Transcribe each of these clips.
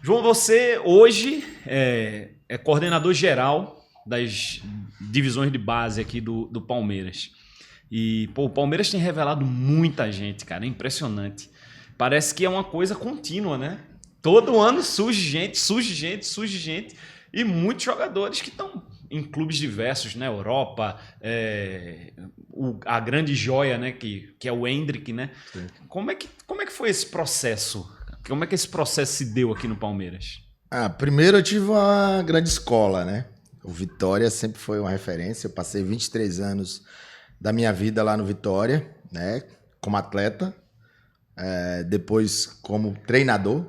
João, você hoje é coordenador geral das divisões de base aqui do Palmeiras. E, pô, o Palmeiras tem revelado muita gente, cara, é impressionante. Parece que é uma coisa contínua, né? Todo ano surge gente, surge gente, surge gente. E muitos jogadores que estão em clubes diversos, na Europa, a grande joia, né, que é o Endrick, né? Sim. Como é que foi esse processo? Como é que esse processo se deu aqui no Palmeiras? Primeiro eu tive uma grande escola, né? O Vitória sempre foi uma referência. Eu passei 23 anos da minha vida lá no Vitória, né? Como atleta, depois como treinador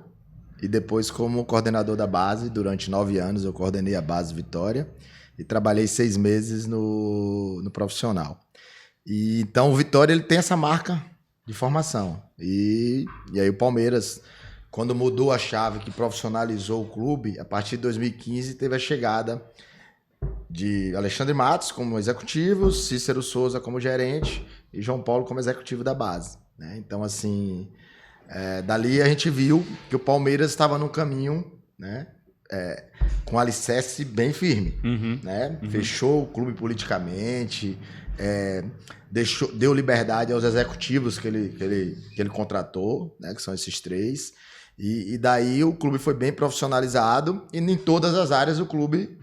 e depois como coordenador da base. Durante 9 anos eu coordenei a base Vitória e trabalhei 6 meses no profissional. E então o Vitória ele tem essa marca de formação. E aí o Palmeiras, quando mudou a chave que profissionalizou o clube, a partir de 2015 teve a chegada de Alexandre Matos como executivo, Cícero Souza como gerente e João Paulo como executivo da base, né? Então, assim, dali a gente viu que o Palmeiras estava num caminho, né? Com um alicerce bem firme, né? Fechou o clube politicamente, deu liberdade aos executivos que ele contratou, né? Que são esses 3. E daí o clube foi bem profissionalizado e em todas as áreas o clube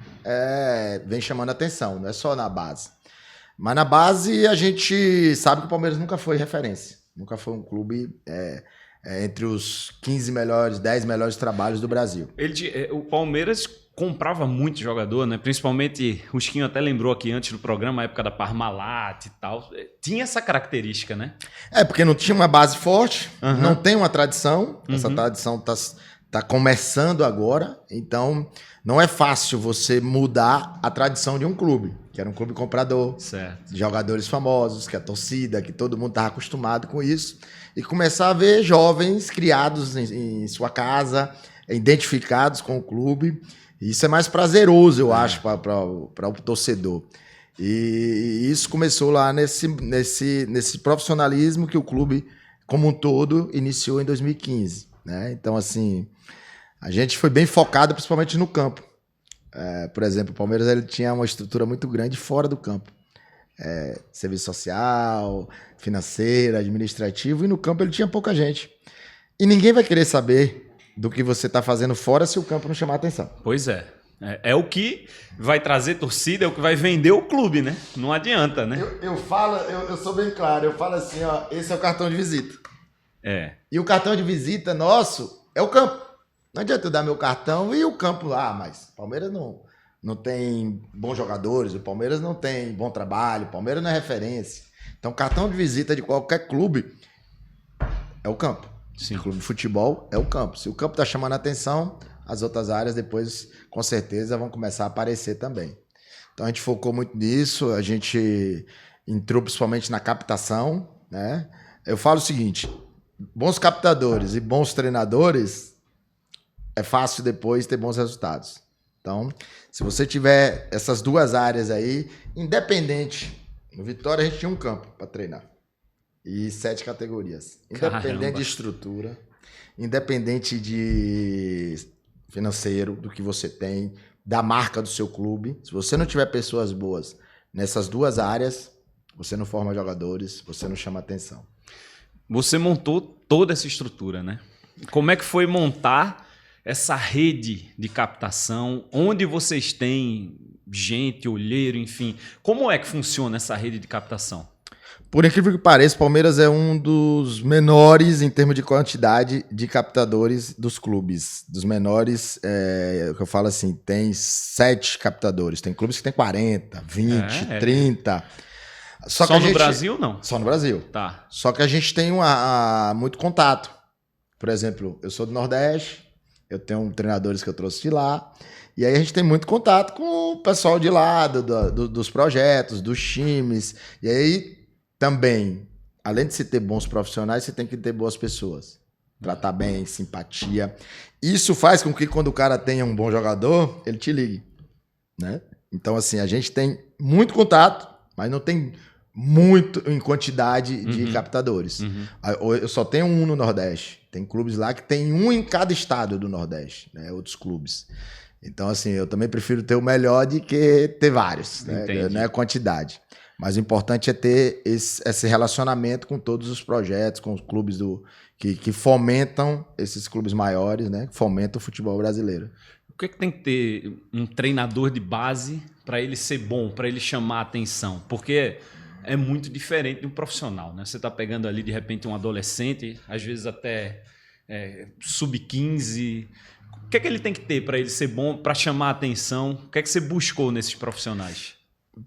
vem chamando atenção, não é só na base. Mas na base a gente sabe que o Palmeiras nunca foi referência, nunca foi um clube entre os 15 melhores, 10 melhores trabalhos do Brasil. O Palmeiras comprava muito jogador, né? Principalmente, o Chiquinho até lembrou aqui antes do programa, a época da Parmalat e tal. Tinha essa característica, né? Porque não tinha uma base forte, não tem uma tradição, essa tradição tá começando agora, então não é fácil você mudar a tradição de um clube, que era um clube comprador, certo, de jogadores famosos, que a torcida, que todo mundo estava acostumado com isso, e começar a ver jovens criados em sua casa, identificados com o clube. Isso é mais prazeroso, eu acho, para o torcedor. E isso começou lá nesse profissionalismo que o clube, como um todo, iniciou em 2015. Né? Então, assim, a gente foi bem focado principalmente no campo. Por exemplo, o Palmeiras ele tinha uma estrutura muito grande fora do campo. Serviço social, financeiro, administrativo, e no campo ele tinha pouca gente. E ninguém vai querer saber do que você está fazendo fora se o campo não chamar atenção. Pois é. É o que vai trazer torcida, é o que vai vender o clube, né? Não adianta, né? Eu sou bem claro, eu falo assim, ó, esse é o cartão de visita. E o cartão de visita nosso é o campo. Não adianta eu dar meu cartão e o campo lá, mas o Palmeiras não tem bons jogadores, o Palmeiras não tem bom trabalho, o Palmeiras não é referência. Então, cartão de visita de qualquer clube é o campo. Sim. Clube de futebol é o campo. Se o campo está chamando a atenção, as outras áreas depois, com certeza, vão começar a aparecer também. Então, a gente focou muito nisso, a gente entrou principalmente na captação, né? Eu falo o seguinte, bons captadores e bons treinadores, é fácil depois ter bons resultados. Então, se você tiver essas duas áreas aí, independente, no Vitória a gente tinha um campo para treinar. E 7 categorias. Independente Caramba. de estrutura, independente de financeiro, do que você tem, da marca do seu clube. Se você não tiver pessoas boas nessas duas áreas, você não forma jogadores, você não chama atenção. Você montou toda essa estrutura, né? Como é que foi montar essa rede de captação? Onde vocês têm gente, olheiro, enfim? Como é que funciona essa rede de captação? Por incrível que pareça, o Palmeiras é um dos menores em termos de quantidade de captadores dos clubes. Dos menores, que eu falo assim, tem 7 captadores. Tem clubes que tem 40, 20, 30. Só no Brasil, não? Só no Brasil. Tá. Só que a gente tem muito contato. Por exemplo, eu sou do Nordeste, eu tenho treinadores que eu trouxe de lá, e aí a gente tem muito contato com o pessoal de lá, dos projetos, dos times. E aí também, além de você ter bons profissionais, você tem que ter boas pessoas. Tratar bem, simpatia. Isso faz com que quando o cara tenha um bom jogador, ele te ligue, né? Então, assim, a gente tem muito contato, mas não tem muito em quantidade de captadores. Eu só tenho um no Nordeste. Tem clubes lá que tem um em cada estado do Nordeste, né? Outros clubes. Então, assim, eu também prefiro ter o melhor do que ter vários, né? Não é quantidade. Mas o importante é ter esse relacionamento com todos os projetos, com os clubes que fomentam esses clubes maiores, né? Que fomentam o futebol brasileiro. O que tem que ter um treinador de base para ele ser bom, para ele chamar a atenção? Porque é muito diferente de um profissional, né? Você está pegando ali, de repente, um adolescente, às vezes até sub-15. O que ele tem que ter para ele ser bom, para chamar a atenção? O que você buscou nesses profissionais?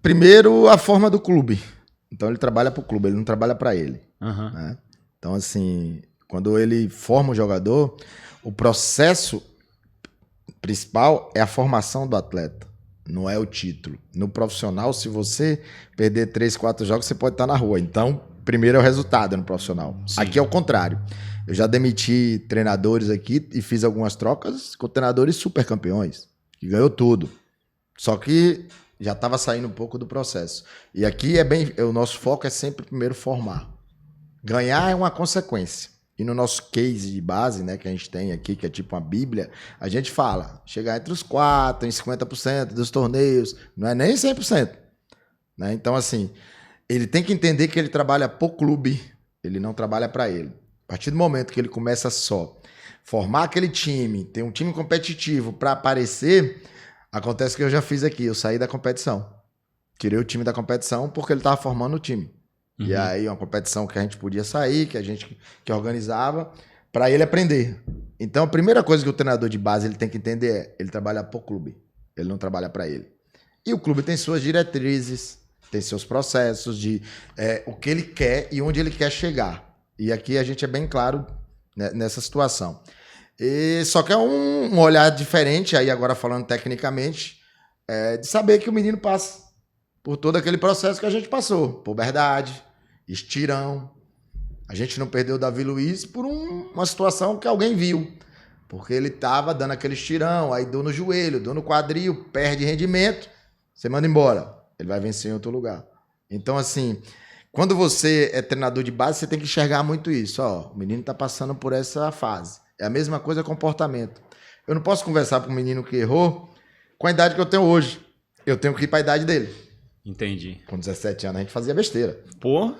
Primeiro, a forma do clube. Então, ele trabalha para o clube, ele não trabalha para ele. Né? Então, assim, quando ele forma o jogador, o processo principal é a formação do atleta, não é o título. No profissional, se você perder 3, 4 jogos, você pode estar na rua. Então, primeiro é o resultado no profissional. Sim. Aqui é o contrário. Eu já demiti treinadores aqui e fiz algumas trocas com treinadores super campeões, que ganhou tudo. Só que já estava saindo um pouco do processo. E aqui o nosso foco é sempre primeiro formar. Ganhar é uma consequência. E no nosso case de base, né, que a gente tem aqui, que é tipo uma bíblia, a gente fala, chegar entre os 4, em 50% dos torneios, não é nem 100%. Né? Então, assim, ele tem que entender que ele trabalha pro clube, ele não trabalha para ele. A partir do momento que ele começa só formar aquele time, ter um time competitivo para aparecer, acontece o que eu já fiz aqui, eu saí da competição. Tirei o time da competição porque ele estava formando o time. E aí, uma competição que a gente podia sair, que a gente que organizava, para ele aprender. Então, a primeira coisa que o treinador de base ele tem que entender é ele trabalha para o clube, ele não trabalha para ele. E o clube tem suas diretrizes, tem seus processos de o que ele quer e onde ele quer chegar. E aqui a gente é bem claro, né, nessa situação. Só que é um olhar diferente, aí agora falando tecnicamente, de saber que o menino passa por todo aquele processo que a gente passou. Puberdade, estirão. A gente não perdeu o Davi Luiz por uma situação que alguém viu. Porque ele estava dando aquele estirão, aí dor no joelho, dor no quadril, perde rendimento, você manda embora. Ele vai vencer em outro lugar. Então, assim, quando você é treinador de base, você tem que enxergar muito isso. Ó, o menino está passando por essa fase. É a mesma coisa comportamento. Eu não posso conversar com um menino que errou com a idade que eu tenho hoje. Eu tenho que ir para a idade dele. Entendi. Com 17 anos a gente fazia besteira. Pô!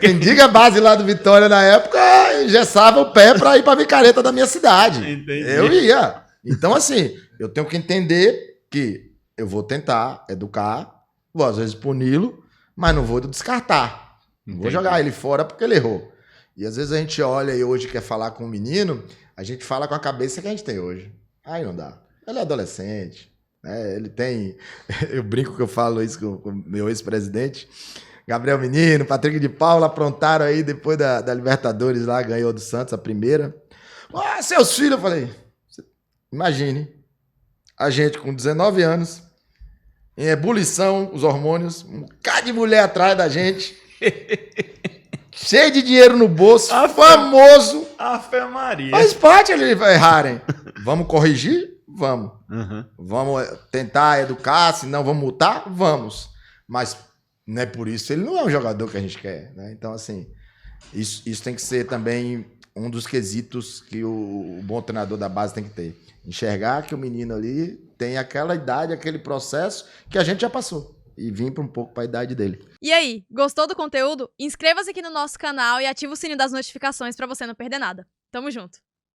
Quem diga a base lá do Vitória na época, engessava o pé para ir para a micareta da minha cidade. Entendi. Eu ia. Então, assim, eu tenho que entender que eu vou tentar educar, vou às vezes puni-lo, mas não vou descartar. Não vou jogar ele fora porque ele errou. E às vezes a gente olha e hoje quer falar com um menino, a gente fala com a cabeça que a gente tem hoje. Aí não dá. Ele é adolescente. Ele tem, eu brinco que eu falo isso com o meu ex-presidente, Gabriel Menino, Patrick de Paula, aprontaram aí depois da Libertadores lá, ganhou do Santos a primeira. Seus filhos, eu falei, imagine, a gente com 19 anos, em ebulição, os hormônios, um bocado de mulher atrás da gente, cheio de dinheiro no bolso, famoso. Ave Maria. Faz parte eles errarem. Vamos corrigir? Vamos. Vamos tentar educar, se não vamos multar? Vamos. Mas não é por isso, ele não é um jogador que a gente quer. Né? Então, assim, isso tem que ser também um dos quesitos que o bom treinador da base tem que ter. Enxergar que o menino ali tem aquela idade, aquele processo que a gente já passou. E vir um pouco para a idade dele. E aí, gostou do conteúdo? Inscreva-se aqui no nosso canal e ativa o sininho das notificações para você não perder nada. Tamo junto!